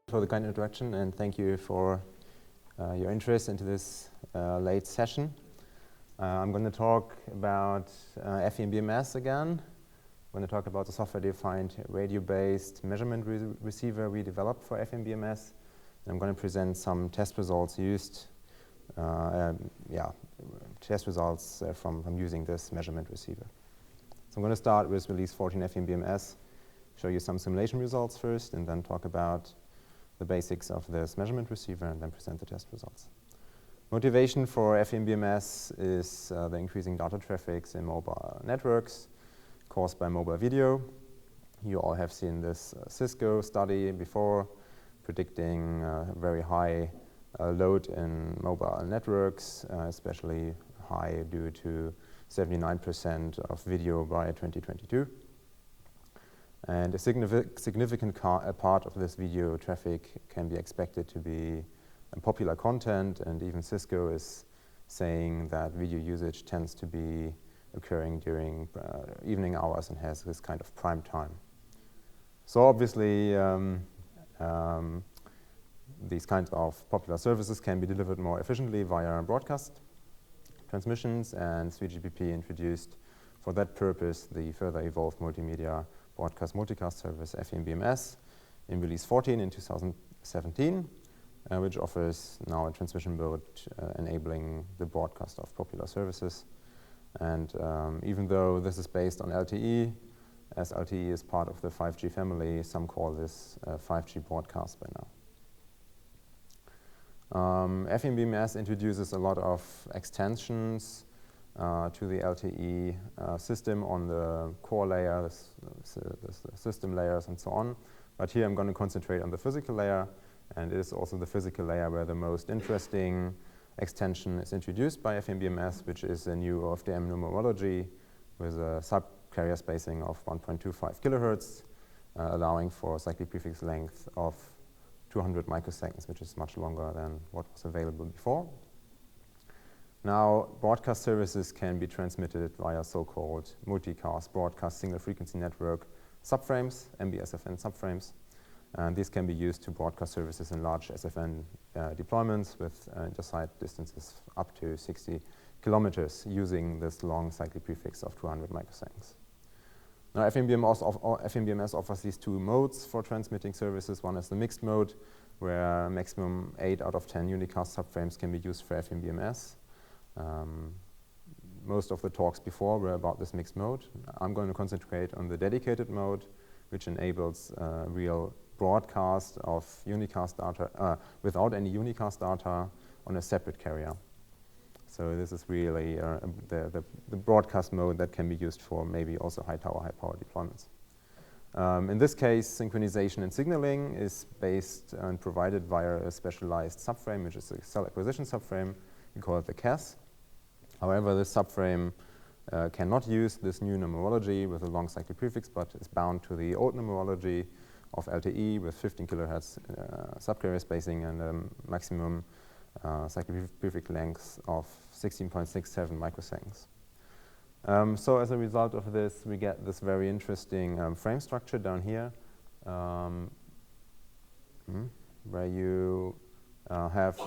For the kind introduction, and thank you for your interest into this late session. I'm going to talk about FeMBMS again. I'm going to talk about the software-defined radio-based measurement receiver we developed for FeMBMS. And I'm going to present some test results used, test results from using this measurement receiver. So I'm going to start with release 14 FeMBMS, show you some simulation results first, and then talk about the basics of this measurement receiver, and then present the test results. Motivation for FeMBMS is the increasing data traffics in mobile networks caused by mobile video. You all have seen this Cisco study before, predicting very high load in mobile networks, especially high due to 79% of video by 2022. And a significant part of this video traffic can be expected to be popular content, and even Cisco is saying that video usage tends to be occurring during evening hours and has this kind of prime time. So obviously, these kinds of popular services can be delivered more efficiently via broadcast transmissions, and 3GPP introduced for that purpose the further evolved multimedia broadcast multicast service FeMBMS in release 14 in 2017, which offers now a transmission mode enabling the broadcast of popular services. And even though this is based on LTE, as LTE is part of the 5G family, some call this 5G broadcast by now. FeMBMS introduces a lot of extensions to the LTE system on the core layer, the system layers, and so on. But here I'm going to concentrate on the physical layer, and it is also the physical layer where the most interesting extension is introduced by FeMBMS, which is a new OFDM numerology with a sub-carrier spacing of 1.25 kilohertz, allowing for cyclic prefix length of 200 microseconds, which is much longer than what was available before. Now, broadcast services can be transmitted via so-called multicast broadcast single frequency network subframes, MBSFN subframes. And these can be used to broadcast services in large SFN deployments with intersite distances up to 60 kilometers using this long cyclic prefix of 200 microseconds. Now, FeMBMS offers these two modes for transmitting services. One is the mixed mode, where maximum 8 out of 10 unicast subframes can be used for FeMBMS. Most of the talks before were about this mixed mode. I'm going to concentrate on the dedicated mode, which enables real broadcast of unicast data without any unicast data on a separate carrier. So this is really the broadcast mode that can be used for maybe also high power deployments. In this case, synchronization and signaling is based and provided via a specialized subframe, which is a cell acquisition subframe. We call it the CAS. However, this subframe cannot use this new numerology with a long cyclic prefix, but is bound to the old numerology of LTE with 15 kilohertz subcarrier spacing and a maximum cyclic prefix length of 16.67 microseconds. So as a result of this, we get this very interesting frame structure down here, where you have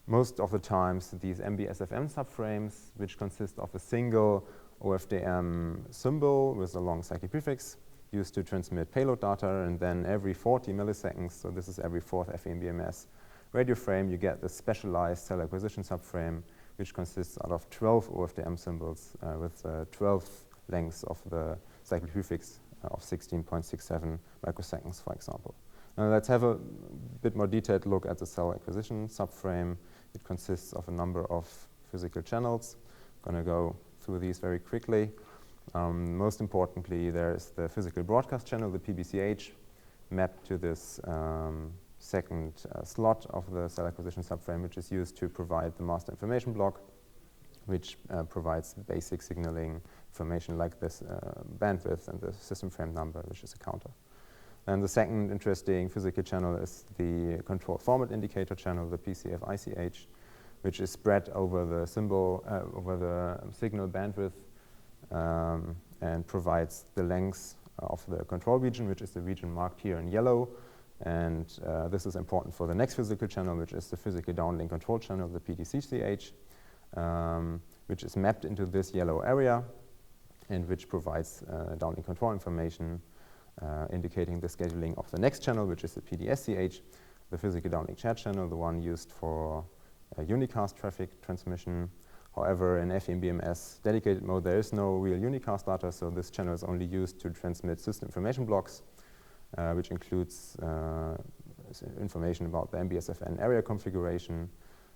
most of the times these MBSFM subframes, which consist of a single OFDM symbol with a long cyclic prefix used to transmit payload data, and then every 40 milliseconds, so this is every fourth FeMBMS radio frame, you get the specialized cell acquisition subframe, which consists out of 12 OFDM symbols with 12 lengths of the cyclic prefix of 16.67 microseconds, for example. Now let's have a bit more detailed look at the cell acquisition subframe. It consists of a number of physical channels. I'm going to go through these very quickly. Most importantly, there's the physical broadcast channel, the PBCH, mapped to this second slot of the cell acquisition subframe, which is used to provide the master information block, which provides basic signaling information like this bandwidth and the system frame number, which is a counter. And the second interesting physical channel is the control format indicator channel, the PCF-ICH, which is spread over the over the signal bandwidth and provides the length of the control region, which is the region marked here in yellow, And this is important for the next physical channel, which is the physical downlink control channel, the PDCCH, which is mapped into this yellow area and which provides downlink control information indicating the scheduling of the next channel, which is the PDSCH, the physical downlink chat channel, the one used for unicast traffic transmission. However, in FeMBMS dedicated mode, there is no real unicast data, so this channel is only used to transmit system information blocks, which includes information about the MBSFN area configuration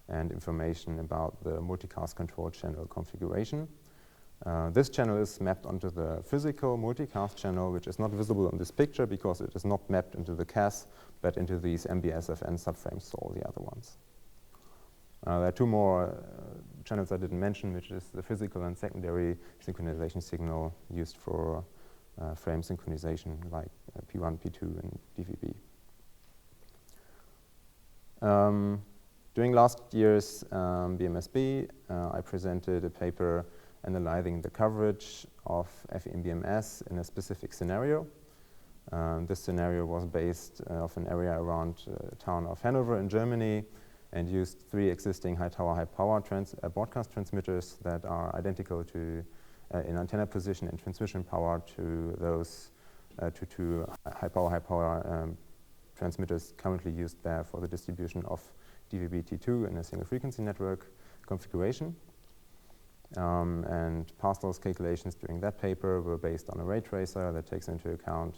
and information about the multicast control channel configuration. This channel is mapped onto the physical multicast channel, which is not visible in this picture because it is not mapped into the CAS, but into these MBSFN subframes, so all the other ones. There are two more channels I didn't mention, which is the physical and secondary synchronization signal used for frame synchronization, like P1, P2, and DVB. During last year's BMSB, I presented a paper analyzing the coverage of FeMBMS in a specific scenario. This scenario was based off an area around the town of Hanover in Germany and used 3 existing high tower, high power broadcast transmitters that are identical to in antenna position and transmission power to those two high power transmitters currently used there for the distribution of DVB-T2 in a single frequency network configuration. And Pastel's calculations during that paper were based on a ray tracer that takes into account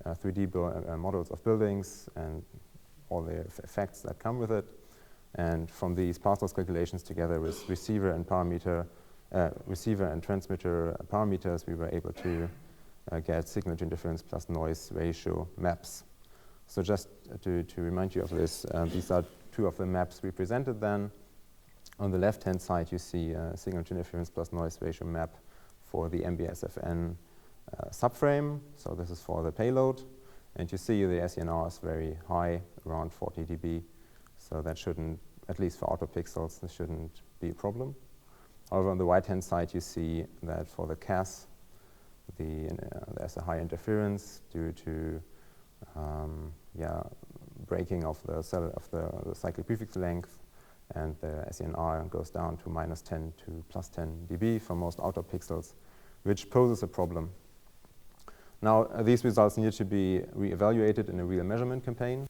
3D models of buildings and all the effects that come with it. And from these Pastel's calculations together with receiver and transmitter parameters, we were able to get signal to interference plus noise ratio maps. So just to remind you of this, these are 2 of the maps we presented then. On the left-hand side, you see a signal to interference plus noise ratio map for the MBSFN subframe. So this is for the payload. And you see the SENR is very high, around 40 dB. So that shouldn't, at least for autopixels, this shouldn't be a problem. However, on the right-hand side, you see that for the CAS, there's a high interference due to breaking of the cyclic prefix length, and the SENR goes down to -10 to +10 dB for most autopixels, which poses a problem. Now, these results need to be re-evaluated in a real measurement campaign.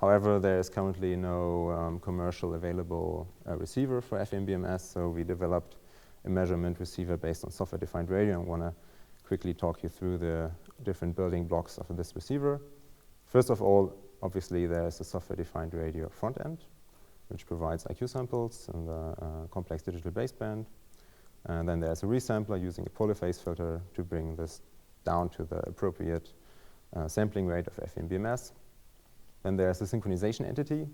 However, there is currently no commercial available receiver for FeMBMS, so we developed a measurement receiver based on software-defined radio. I want to quickly talk you through the different building blocks of this receiver. First of all, obviously, there's a software-defined radio front end, which provides IQ samples and a complex digital baseband. And then there's a resampler using a polyphase filter to bring this down to the appropriate sampling rate of FeMBMS. Then there's a synchronization entity,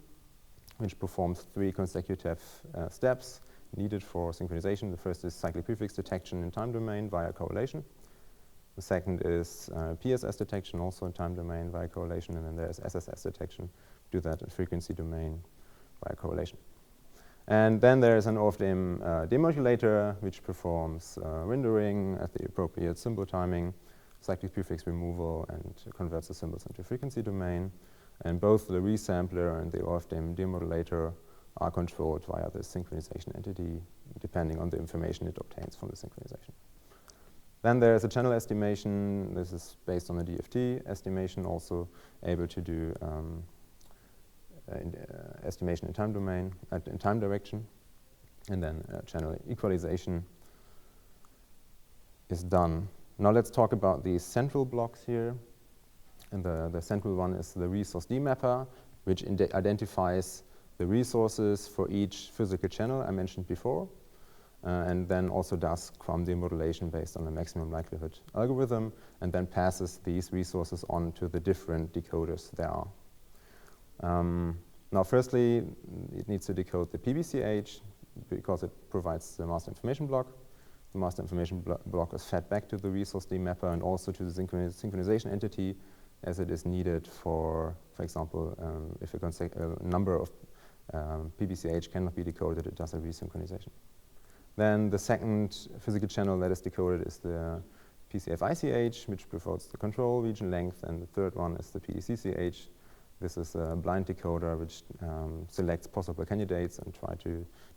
which performs 3 consecutive steps needed for synchronization. The first is cyclic prefix detection in time domain via correlation. The second is PSS detection, also in time domain via correlation. And then there's SSS detection, do that in frequency domain via correlation. And then there's an OFDM demodulator, which performs rendering at the appropriate symbol timing, cyclic prefix removal, and converts the symbols into frequency domain. And both the resampler and the OFDM demodulator are controlled via the synchronization entity, depending on the information it obtains from the synchronization. Then there's a channel estimation. This is based on the DFT estimation, also able to do estimation in time domain, in time direction. And then channel equalization is done. Now let's talk about these central blocks here. And the central one is the resource demapper, which identifies the resources for each physical channel I mentioned before, and then also does QAM demodulation based on the maximum likelihood algorithm, and then passes these resources on to the different decoders there are. Now, firstly, it needs to decode the PBCH because it provides the master information block. The master information block is fed back to the resource demapper and also to the synchronization entity, as it is needed for example, if a number of PBCH cannot be decoded, it does a resynchronization. Then the second physical channel that is decoded is the PCF-ICH, which provides the control region length, and the third one is the PDCCH, This is a blind decoder which selects possible candidates and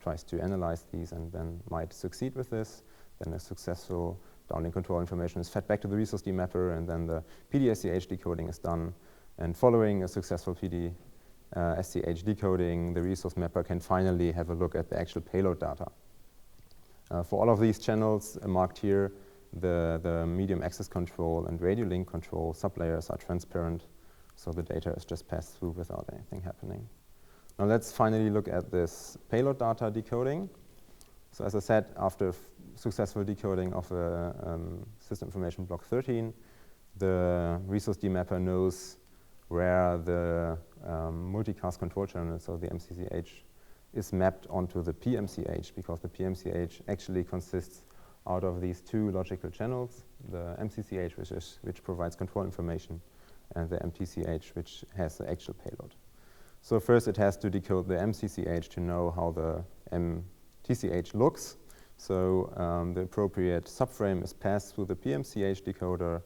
tries to analyze these and then might succeed with this. Then a successful downlink control information is fed back to the resource demapper, and then the PD-SCH decoding is done. And following a successful PD-SCH decoding, the resource mapper can finally have a look at the actual payload data. For all of these channels marked here, the medium access control and radio link control sublayers are transparent, so the data is just passed through without anything happening. Now let's finally look at this payload data decoding. So as I said, after successful decoding of the system information block 13, the resource demapper knows where the multicast control channel, so the MCCH, is mapped onto the PMCH, because the PMCH actually consists out of these two logical channels, the MCCH, which provides control information, and the MTCH, which has the actual payload. So first it has to decode the MCCH to know how the MTCH looks. So the appropriate subframe is passed through the PMCH decoder.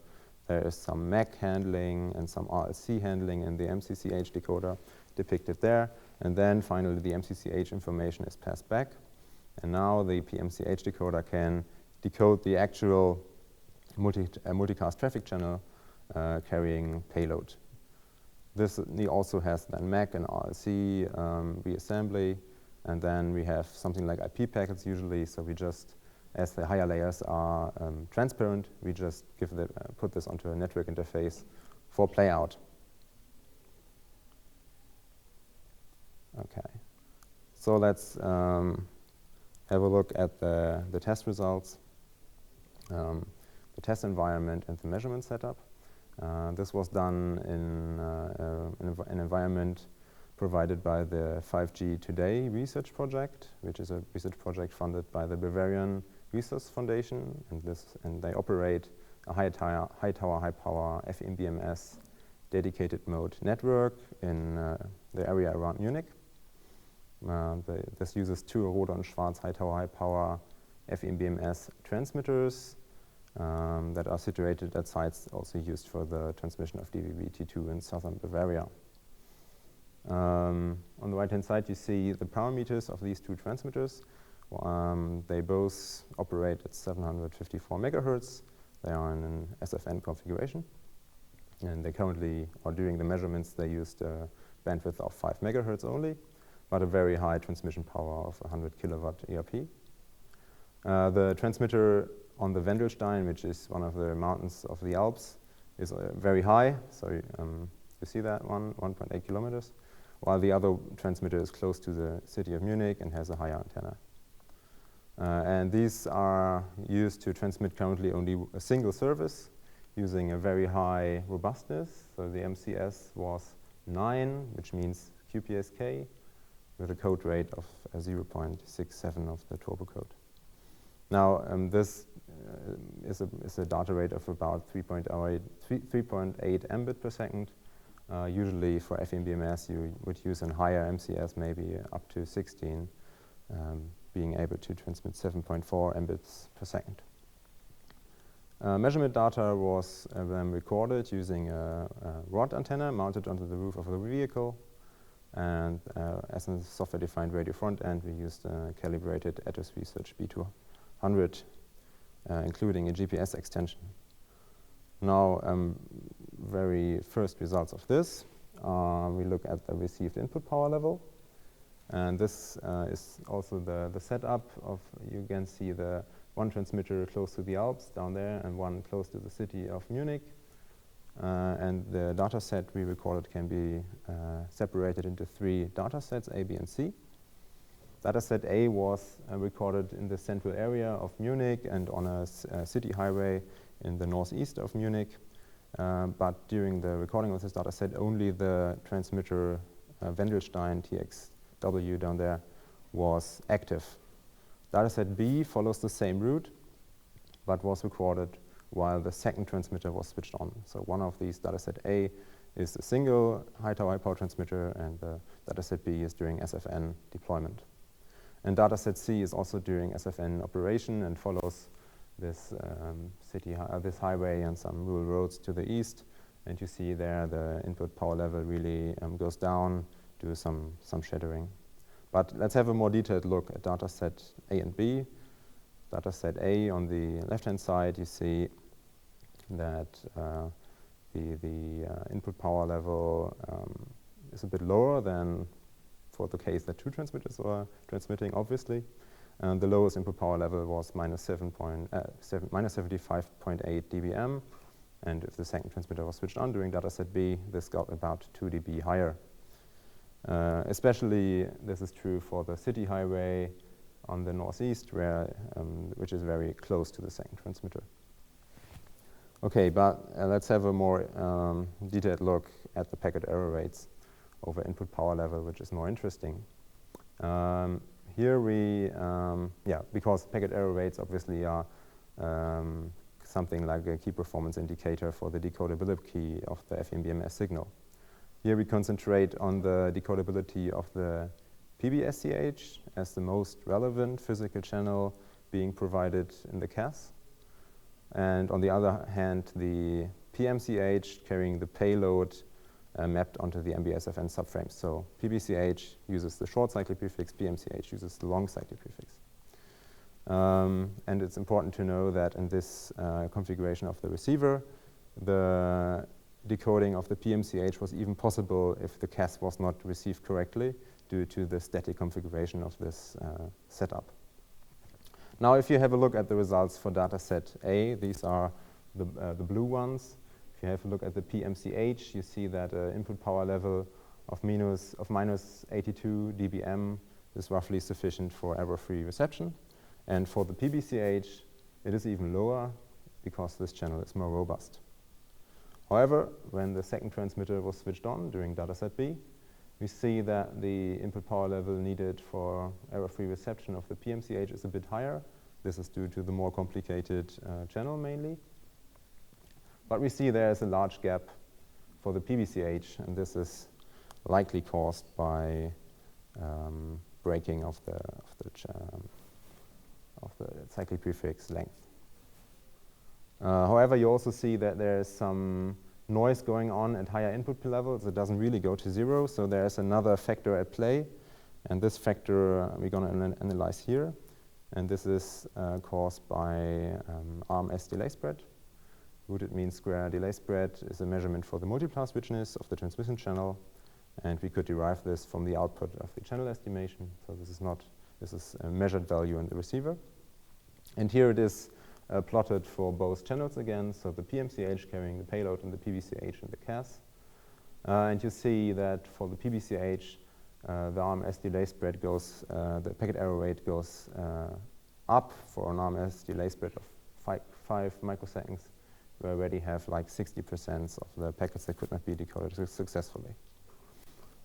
There is some MAC handling and some RLC handling in the MCCH decoder depicted there. And then finally the MCCH information is passed back. And now the PMCH decoder can decode the actual multicast traffic channel carrying payload. This also has then MAC and RLC reassembly, and then we have something like IP packets usually. So we just, as the higher layers are transparent, we just put this onto a network interface for playout. Okay, so let's have a look at the test results, the test environment, and the measurement setup. This was done in an environment provided by the 5G Today research project, which is a research project funded by the Bavarian Research Foundation, and they operate a high tower, high power FeMBMS dedicated mode network in the area around Munich. This uses two Rode und Schwarz high tower, high power FeMBMS transmitters that are situated at sites also used for the transmission of DVB-T2 in southern Bavaria. On the right-hand side, you see the parameters of these two transmitters. They both operate at 754 megahertz. They are in an SFN configuration. And they currently, or during the measurements, they used a bandwidth of 5 megahertz only, but a very high transmission power of 100 kilowatt ERP. The transmitter on the Wendelstein, which is one of the mountains of the Alps, is very high. So you see that one, 1.8 kilometers, while the other transmitter is close to the city of Munich and has a higher antenna. And these are used to transmit currently only a single service using a very high robustness. So the MCS was 9, which means QPSK, with a code rate of 0.67 of the turbo code. Now, this is a data rate of about 3.8 Mbit per second. Usually for FeMBMS, you would use a higher MCS, maybe up to 16, being able to transmit 7.4 Mbits per second. Measurement data was then recorded using a rod antenna mounted onto the roof of the vehicle. And as a software-defined radio front end, we used a calibrated Atos Research B200, including a GPS extension. Now, very first results of this, we look at the received input power level. And this is also the setup of, you can see the one transmitter close to the Alps down there and one close to the city of Munich. And the data set we recorded can be separated into 3 data sets, A, B, and C. Data set A was recorded in the central area of Munich and on a city highway in the northeast of Munich. But during the recording of this data set, only the transmitter Wendelstein TXW down there was active. Data set B follows the same route, but was recorded while the second transmitter was switched on. So one of these, dataset A, is a single high tower, high power transmitter, and the dataset B is during SFN deployment. And dataset C is also during SFN operation and follows this this highway and some rural roads to the east, And you see there the input power level really goes down, do some shadowing. But let's have a more detailed look at data set A and B. Data set A on the left-hand side, you see that the input power level is a bit lower than for the case that two transmitters were transmitting, obviously. The lowest input power level was minus 75.8 dBm. And if the second transmitter was switched on during data set B, this got about 2 dB higher. Especially this is true for the city highway on the northeast, which is very close to the second transmitter. Okay, but let's have a more detailed look at the packet error rates over input power level, which is more interesting. Here we, because packet error rates obviously are something like a key performance indicator for the decodability of the FeMBMS signal. Here we concentrate on the decodability of the PBSCH as the most relevant physical channel being provided in the CAS. And on the other hand, the PMCH carrying the payload mapped onto the MBSFN subframes. So PBCH uses the short cyclic prefix, PMCH uses the long cyclic prefix. And it's important to know that in this configuration of the receiver, the decoding of the PMCH was even possible if the CAS was not received correctly due to the static configuration of this setup. Now, if you have a look at the results for data set A, these are the blue ones. If you have a look at the PMCH, you see that input power level of minus 82 dBm is roughly sufficient for error-free reception. And for the PBCH, it is even lower because this channel is more robust. However, when the second transmitter was switched on during dataset B, we see that the input power level needed for error-free reception of the PMCH is a bit higher. This is due to the more complicated channel mainly. But we see there is a large gap for the PBCH, and this is likely caused by breaking of the cyclic prefix length. However, you also see that there is some noise going on at higher input levels. It doesn't really go to zero, so there is another factor at play. And this factor we're going to analyze here. And this is caused by RMS delay spread. Rooted mean square delay spread is a measurement for the multiplast richness of the transmission channel. And we could derive this from the output of the channel estimation. So this is a measured value in the receiver. And here it is plotted for both channels again, so the PMCH carrying the payload and the PBCH in the CAS. And you see that for the PBCH, the RMS delay spread goes, the packet error rate goes up for an RMS delay spread of 5 microseconds. We already have like 60% of the packets that could not be decoded successfully.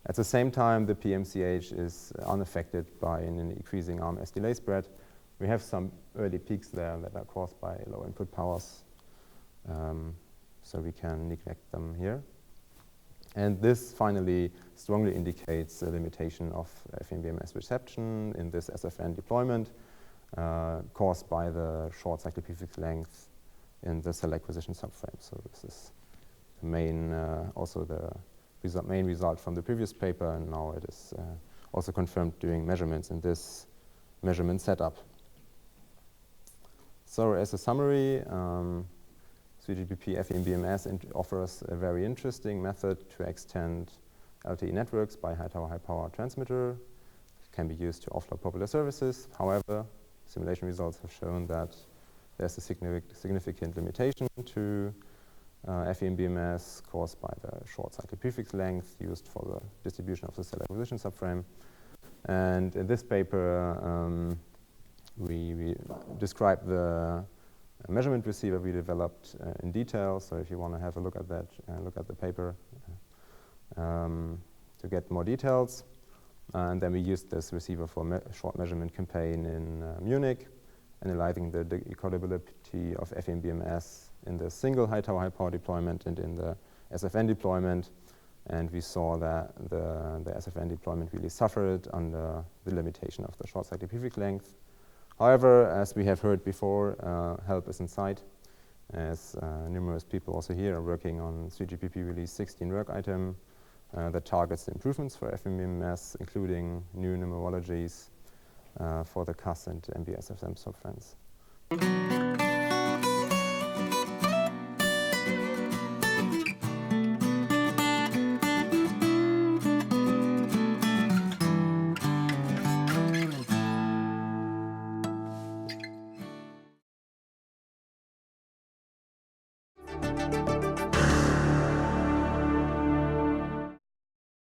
At the same time, the PMCH is unaffected by an increasing RMS delay spread. We have some early peaks there that are caused by low input powers, so we can neglect them here. And this finally strongly indicates a limitation of FeMBMS reception in this SFN deployment caused by the short cyclic prefix length in the cell acquisition subframe. So this is the main, also the main result from the previous paper, and now it is also confirmed during measurements in this measurement setup. So as a summary, 3GPP FeMBMS offers a very interesting method to extend LTE networks by high-tower, high-power transmitter. It can be used to offload popular services. However, simulation results have shown that there's a significant limitation to FeMBMS caused by the short cyclic prefix length used for the distribution of the cell acquisition subframe. And in this paper, we describe the measurement receiver we developed in detail. So if you want to have a look at that, look at the paper to get more details. And then we used this receiver for a short measurement campaign in Munich, analyzing the decodability of FeMBMS in the single high-tower, high-power deployment and in the SFN deployment. And we saw that the SFN deployment really suffered under the limitation of the short cyclic prefix length. However, as we have heard before, help is in sight. as numerous people also here are working on 3GPP release 16 work item that targets the improvements for FeMBMS, including new numerologies for the CAS and MBSFM subframes.